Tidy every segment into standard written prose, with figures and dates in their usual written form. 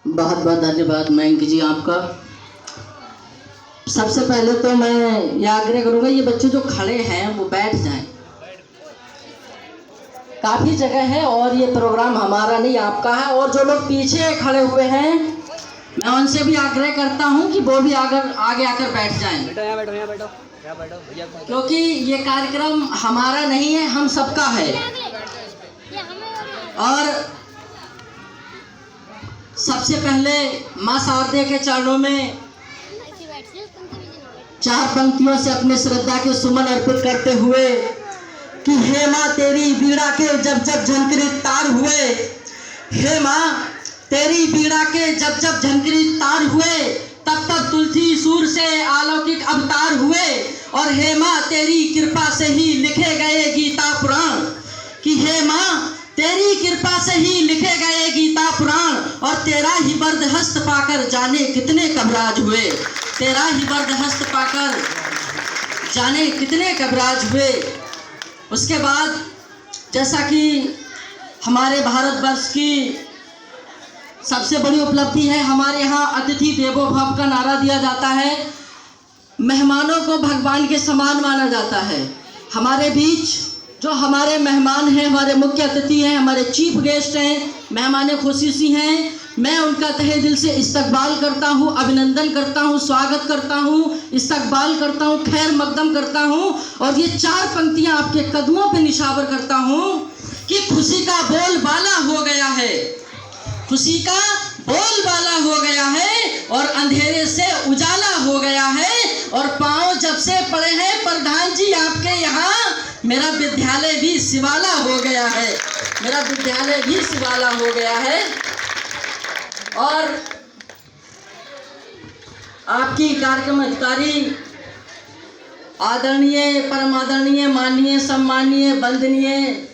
बहुत बहुत धन्यवाद मयंक जी आपका। सबसे पहले तो मैं यह आग्रह करूंगा, ये बच्चे जो खड़े हैं वो बैठ जाएं। काफ़ी जगह है और ये प्रोग्राम हमारा नहीं आपका है। और जो लोग पीछे खड़े हुए हैं मैं उनसे भी आग्रह करता हूं कि वो भी आगे आकर बैठ जाएं। क्योंकि ये कार्यक्रम हमारा नहीं है, हम सबका है। और सबसे पहले मां शारदे के चरणों में 4 पंक्तियों से अपने श्रद्धा के सुमन अर्पित करते हुए कि हे माँ तेरी बीड़ा के जब जब झनकरित तार हुए, हे माँ तेरी बीड़ा के जब जब झनकरित तार हुए, तब तब तुलसी सूर से अलौकिक अवतार हुए। और हे माँ तेरी कृपा से ही लिखे गए गीता पुराण, कि हे माँ तेरी कृपा से ही लिखे गए गीता पुराण। और तेरा ही वरद हस्त पाकर जाने कितने कबराज हुए, तेरा ही वरद हस्त पाकर जाने कितने कबराज हुए। उसके बाद जैसा कि हमारे भारतवर्ष की सबसे बड़ी उपलब्धि है, हमारे यहाँ अतिथि देवो भव का नारा दिया जाता है। मेहमानों को भगवान के समान माना जाता है। हमारे बीच जो हमारे मेहमान हैं, हमारे मुख्य अतिथि हैं, हमारे चीफ गेस्ट हैं, मेहमान खुसूसी हैं, मैं उनका तहे दिल से इस्तकबाल करता हूं, अभिनंदन करता हूं, स्वागत करता हूं, इस्तकबाल करता हूं, खैर मकदम करता हूं। और ये 4 पंक्तियां आपके कदमों पे निशावर करता हूं कि खुशी का बोलबाला हो गया है, खुशी का बोलबाला हो गया है, और अंधेरे से उजाला हो गया है। और पांव जब से पड़े हैं प्रधान जी आपके यहाँ, मेरा विद्यालय भी शिवाला हो गया है, मेरा विद्यालय भी शिवाला हो गया है। और आपकी कार्यक्रम अधिकारी आदरणीय, परम आदरणीय, माननीय, सम्माननीय, वंदनीय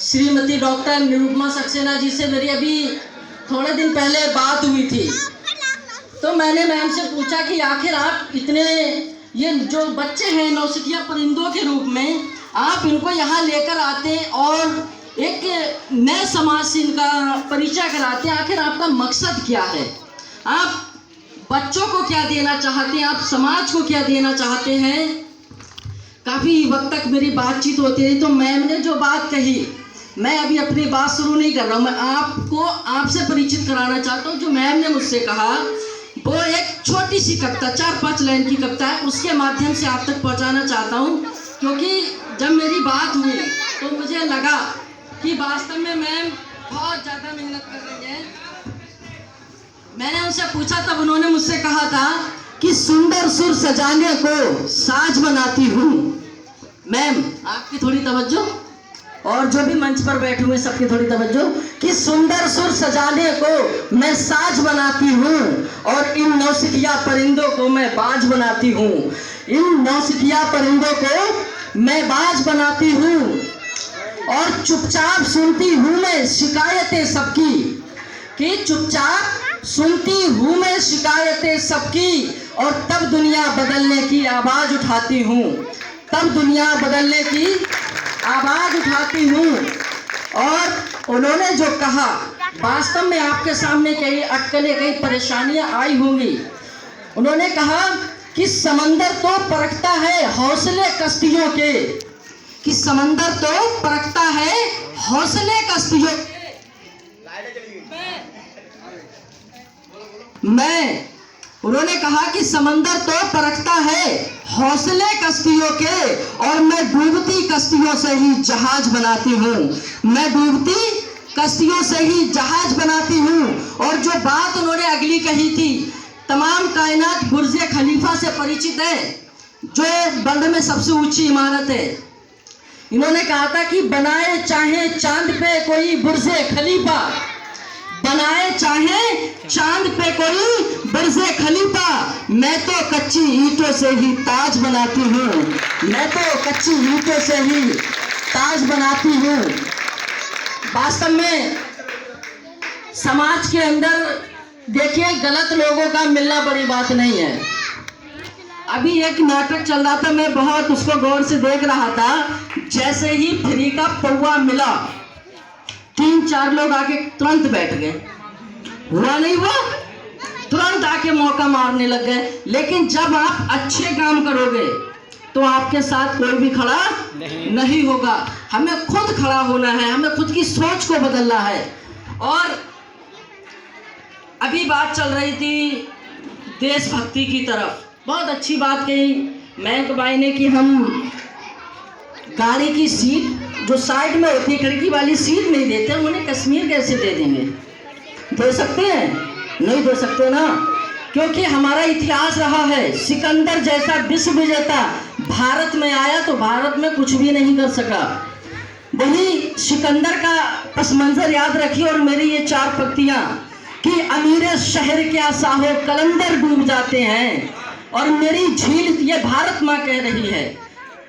श्रीमती डॉक्टर निरुपमा सक्सेना जी से मेरी अभी थोड़े दिन पहले बात हुई थी। तो मैंने मैम से पूछा कि आखिर आप इतने ये जो बच्चे हैं नौसिखिया परिंदों के रूप में, आप इनको यहाँ लेकर आते और एक नए समाज से इनका परिचय कराते हैं, आखिर आपका मकसद क्या है? आप बच्चों को क्या देना चाहते हैं? आप समाज को क्या देना चाहते हैं? काफ़ी वक्त तक मेरी बातचीत होती रही, तो मैम ने जो बात कही, मैं अभी अपनी बात शुरू नहीं कर रहा हूँ, मैं आपको आपसे परिचित कराना चाहता हूँ। जो मैम ने मुझसे कहा वो एक छोटी सी कविता, 4-5 लाइन की कविता है, उसके माध्यम से आप तक पहुँचाना चाहता हूँ। क्योंकि जब मेरी बात हुई तो मुझे लगा कि वास्तव में मैम बहुत ज़्यादा मेहनत कर रही है। मैंने उनसे पूछा, तब उन्होंने मुझसे कहा था कि सुंदर सुर सजाने को साज बनाती हूँ। मैम आपकी थोड़ी तवज्जो, और जो भी मंच पर बैठे हुए सबकी थोड़ी तवज्जो, कि सुंदर सुर सजाने को मैं साज बनाती हूँ, और इन नौसिखिया परिंदों को मैं बाज बनाती हूँ, इन नौसिखिया परिंदों को मैं बाज बनाती हूँ। और चुपचाप सुनती हूँ मैं शिकायतें सबकी, कि चुपचाप सुनती हूँ मैं शिकायतें सबकी, और तब दुनिया बदलने की आवाज़ उठाती हूँ, तब दुनिया बदलने की आवाज़ उठाती हूँ। और उन्होंने जो कहा, वास्तव में आपके सामने कई अटकलें, कई परेशानियाँ आई होंगी। उन्होंने कहा कि समंदर तो परखता है हौसले कश्तियों के, कि समंदर तो परखता है हौसले कश्तियों के। उन्होंने कहा कि समंदर तो परखता है हौसले कश्तियों के, और मैं डूबती कश्तियों से ही जहाज बनाती हूँ, मैं डूबती कश्तियों से ही जहाज बनाती हूँ। और जो बात उन्होंने अगली कही थी, तमाम कायनात बुर्ज खलीफा से परिचित है, जो वर्ल्ड में सबसे ऊंची इमारत है। इन्होंने कहा था कि बनाए चाहे चांद पे कोई बुर्ज खलीफा, बनाए चाहे चांद पे कोई बुर्ज खलीफा, मैं तो कच्ची ईंटों से ही ताज बनाती हूँ, मैं तो कच्ची ईंटों से ही ताज बनाती हूँ। वास्तव में समाज के अंदर देखिए, गलत लोगों का मिलना बड़ी बात नहीं है। अभी एक नाटक चल रहा था, मैं बहुत उसको गौर से देख रहा था। जैसे ही फ्री का पौवा मिला, 3-4 लोग आके तुरंत बैठ गए। हुआ नहीं हुआ, तुरंत आके मौका मारने लग गए। लेकिन जब आप अच्छे काम करोगे तो आपके साथ कोई भी खड़ा नहीं होगा। हमें खुद खड़ा होना है, हमें खुद की सोच को बदलना है। और अभी बात चल रही थी देशभक्ति की तरफ, बहुत अच्छी बात कही महक भाई ने कि हम गाड़ी की सीट जो साइड में होती है, खिड़की वाली सीट नहीं देते, उन्हें कश्मीर कैसे दे देंगे? दे सकते हैं? नहीं दे सकते ना, क्योंकि हमारा इतिहास रहा है। सिकंदर जैसा विश्व विजेता भारत में आया तो भारत में कुछ भी नहीं कर सका। वही सिकंदर का पस मंजर याद रखिए। और मेरी ये 4 पंक्तियां कि अमीरे शहर क्या साहो कलंदर डूब जाते हैं, और मेरी झील, ये भारत माँ कह रही है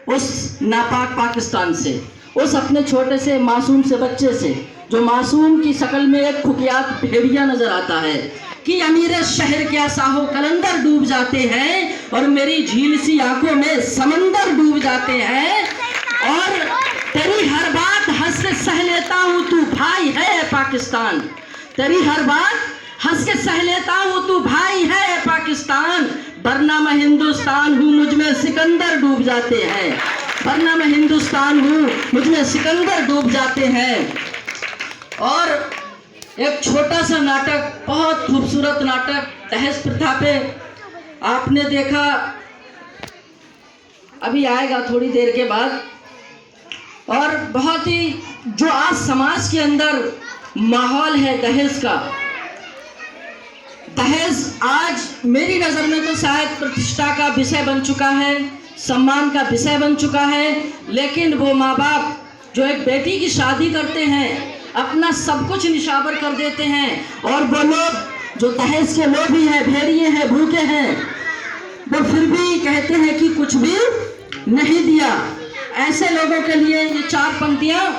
उस नापाक पाकिस्तान से, उस अपने छोटे से मासूम से बच्चे से, जो मासूम की शक्ल में एक खुकियात भेड़िया नजर आता है, कि अमीरे शहर क्या साहो कलंदर डूब जाते हैं, और मेरी झील सी आंखों में समंदर डूब जाते हैं। और तेरी हर बात हंस के सह लेता हूँ, तू भाई है पाकिस्तान। तेरी हर बात हंस के सह लेता हूँ, तू भाई है पाकिस्तान। वरना मैं हिंदुस्तान हूँ, मुझ में सिकंदर डूब जाते हैं। वरना मैं हिंदुस्तान हूँ, मुझ में सिकंदर डूब जाते हैं। और एक छोटा सा नाटक, बहुत खूबसूरत नाटक, दहेज प्रथा पे आपने देखा, अभी आएगा थोड़ी देर के बाद। और बहुत ही जो आज समाज के अंदर माहौल है दहेज का, दहेज आज मेरी नज़र में तो शायद प्रतिष्ठा का विषय बन चुका है, सम्मान का विषय बन चुका है। लेकिन वो माँ बाप जो एक बेटी की शादी करते हैं, अपना सब कुछ निशावर कर देते हैं, और वो लोग जो दहेज के लोभी हैं, भेड़िए हैं, भूखे हैं, वो फिर भी कहते हैं कि कुछ भी नहीं दिया। ऐसे लोगों के लिए ये 4 पंक्तियां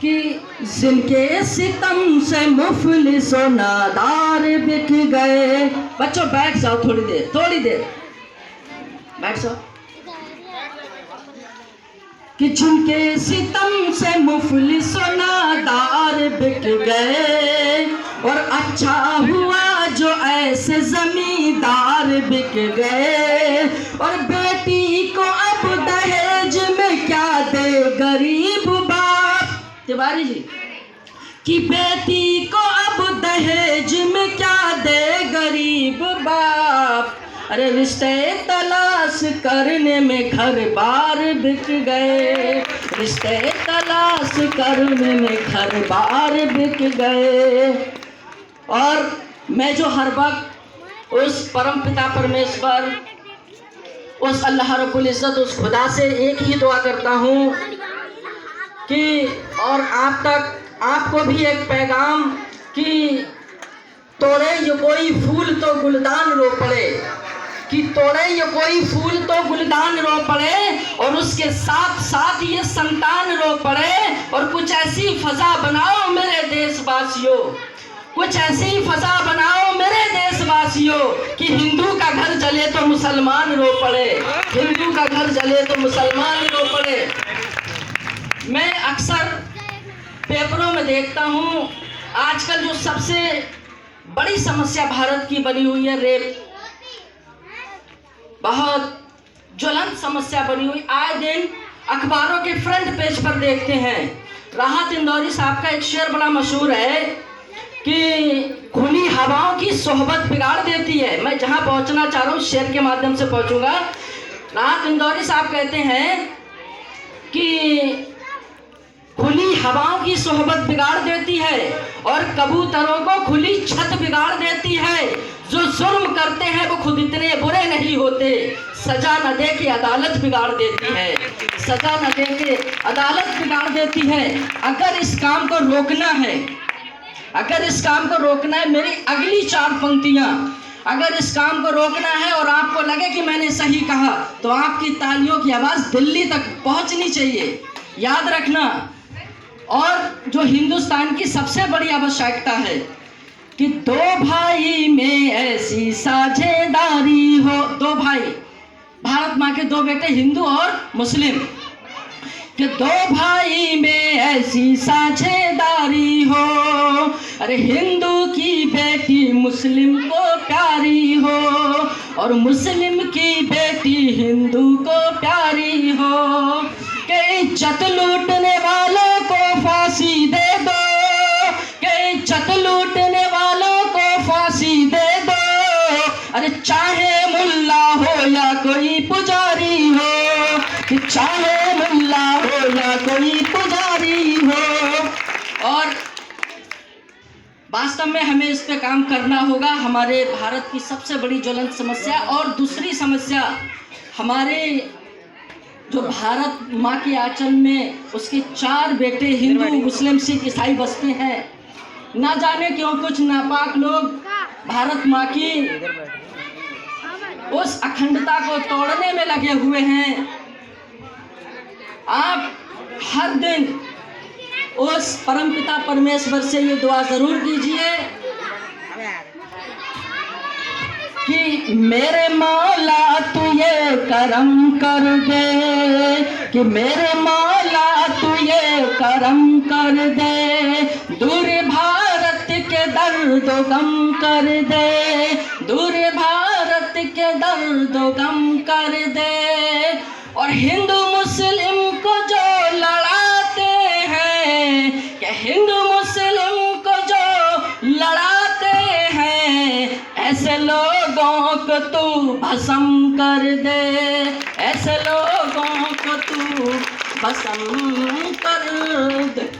कि जिनके सितम से मुफलिसो नादार बिक गए। बच्चों बैठ जाओ, थोड़ी देर बैठ जाओ। कि जिनके सितम से मुफलिसो नादार बिक गए, और अच्छा हुआ जो ऐसे जमींदार बिक गए। और बेटी को अब दहेज में क्या दे गरीब बाप, तिवारी जी, कि बेटी को अब दहेज में क्या दे गरीब बाप। अरे रिश्ते तलाश करने में घर बार बिक गए, रिश्ते तलाश करने में घर बार बिक गए। और मैं जो हर वक्त उस परम पिता परमेश्वर, उस अल्लाह रब्बुल इज़्ज़त, उस खुदा से एक ही दुआ करता हूँ कि, और आप तक आपको भी एक पैगाम कि तोड़े ये कोई फूल तो गुलदान रो पड़े, कि तोड़े ये कोई फूल तो गुलदान रो पड़े, और उसके साथ साथ ये संतान रो पड़े। और कुछ ऐसी फजा बनाओ मेरे देशवासियों, कुछ ऐसी फजा बनाओ मेरे देशवासियों, कि हिंदू का घर जले तो मुसलमान रो पड़े, हिंदू का घर जले तो मुसलमान रो पड़े। मैं अक्सर पेपरों में देखता हूँ आजकल जो सबसे बड़ी समस्या भारत की बनी हुई है रेप, बहुत ज्वलंत समस्या बनी हुई। आए दिन अखबारों के फ्रंट पेज पर देखते हैं। राहत इंदौरी साहब का एक शेर बड़ा मशहूर है कि खुली हवाओं की सोहबत बिगाड़ देती है। मैं जहां पहुंचना चाह रहा हूं शेर के माध्यम से पहुंचूंगा। राहत इंदौरी साहब कहते हैं कि खुली हवाओं की सोहबत बिगाड़ देती है, और कबूतरों को खुली छत बिगाड़ देती है। जो जुल्म करते हैं वो खुद इतने बुरे नहीं होते, सजा न दे के अदालत बिगाड़ देती है, सजा न दे के अदालत बिगाड़ देती है। अगर इस काम को रोकना है, अगर इस काम को रोकना है, मेरी अगली 4 पंक्तियां, अगर इस काम को रोकना है और आपको लगे कि मैंने सही कहा, तो आपकी तालियों की आवाज़ दिल्ली तक पहुंचनी चाहिए, याद रखना। और जो हिंदुस्तान की सबसे बड़ी आवश्यकता है कि 2 भाई में ऐसी साझेदारी हो, 2 भाई, भारत माँ के 2 बेटे हिंदू और मुस्लिम, कि 2 भाई में ऐसी साझेदारी हो, अरे हिंदू की बेटी मुस्लिम को प्यारी हो और मुस्लिम की बेटी हिंदू को प्यारी हो। कि इज्जत लूटने वालों को फांसी दे दो, कि इज्जत लूटने वालों को फांसी दे दो। अरे चाहे मुल्ला हो या कोई पुजारी हो, कि चाहे मुल्ला हो या कोई पुजारी हो। और वास्तव में हमें इस पे काम करना होगा। हमारे भारत की सबसे बड़ी ज्वलंत समस्या और दूसरी समस्या, हमारे जो भारत माँ के आंचल में उसके 4 बेटे हिंदू मुस्लिम सिख ईसाई बसते हैं। ना जाने क्यों कुछ नापाक लोग भारत माँ की उस अखंडता को तोड़ने में लगे हुए हैं। आप हर दिन उस परमपिता परमेश्वर से ये दुआ जरूर कीजिए कि मेरे मौला तू ये करम कर दे, कि मेरे मौला तू ये करम कर दे। दूर भारत के दर्द गम कर दे, दूर भारत के दर्द गम कर दे। और हिंदू मुस्लिम को जो लड़ाते हैं, कि हिंदू मुस्लिम को जो लड़ाते हैं, ऐसे लोगों को तू भस्म कर दे, ऐसे लोगों को तू भस्म कर दे।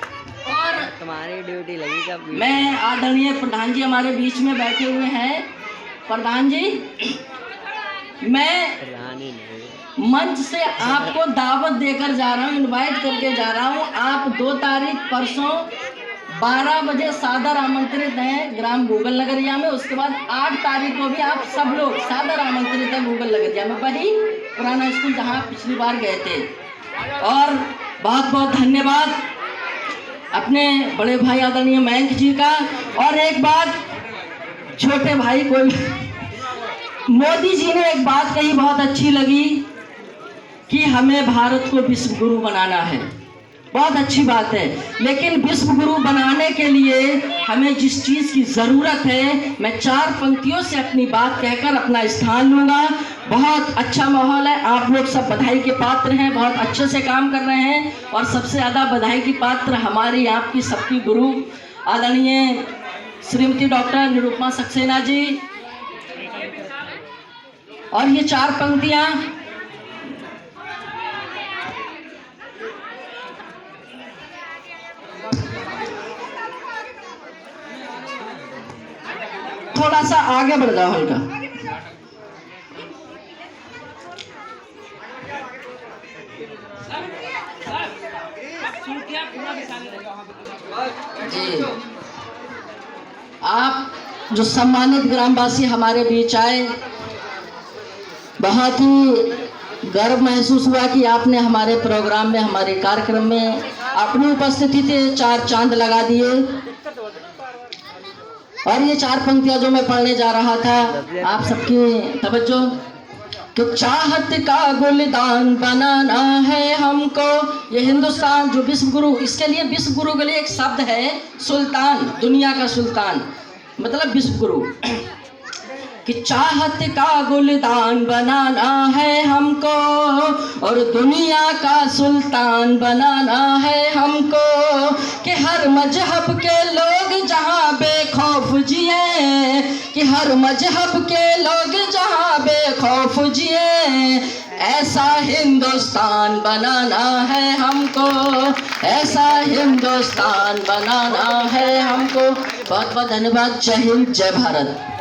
और तुम्हारी ड्यूटी लगी कब? मैं आदरणीय प्रधान जी हमारे बीच में बैठे हुए हैं। प्रधान जी, मैं मंच से आपको दावत देकर जा रहा हूँ, इनवाइट करके जा रहा हूँ। आप 2 तारीख परसों 12 बजे सादर आमंत्रित हैं ग्राम गूगल नगरिया में। उसके बाद 8 तारीख को भी आप सब लोग सादर आमंत्रित हैं गूगल नगरिया में, वही पुराना स्कूल जहाँ पिछली बार गए थे। और बहुत बहुत धन्यवाद अपने बड़े भाई आदरणीय मयंक जी का। और एक बात छोटे भाई को, मोदी जी ने एक बात कही बहुत अच्छी लगी कि हमें भारत को विश्व गुरु बनाना है। बहुत अच्छी बात है, लेकिन विश्व गुरु बनाने के लिए हमें जिस चीज़ की ज़रूरत है, मैं 4 पंक्तियों से अपनी बात कहकर अपना स्थान लूँगा। बहुत अच्छा माहौल है, आप लोग सब बधाई के पात्र हैं, बहुत अच्छे से काम कर रहे हैं। और सबसे ज़्यादा बधाई की पात्र हमारी आपकी सबकी गुरु आदरणीय श्रीमती डॉक्टर निरुपमा सक्सेना जी। और ये 4 पंक्तियाँ थोड़ा सा आगे बढ़ जाओ हल्का। जी, आप जो सम्मानित ग्रामवासी हमारे बीच आए, बहुत ही गर्व महसूस हुआ कि आपने हमारे प्रोग्राम में, हमारे कार्यक्रम में अपनी उपस्थिति से 4 चांद लगा दिए। और ये 4 पंक्तियां जो मैं पढ़ने जा रहा था, आप सबकी तवज्जो। तो चाहत का गुलदान बनाना है हमको, ये हिंदुस्तान जो विश्व गुरु, इसके लिए विश्व गुरु के लिए एक शब्द है सुल्तान, दुनिया का सुल्तान मतलब विश्व गुरु। कि चाहत का गुलदान बनाना है हमको और दुनिया का सुल्तान बनाना है हमको। कि हर मजहब के लोग जहाँ बेखौफ जिए, कि हर मजहब के लोग जहाँ बेखौफ जिए, ऐसा हिंदुस्तान बनाना है हमको, ऐसा हिंदुस्तान बनाना है हमको। बहुत बहुत धन्यवाद। जय हिंद, जय भारत।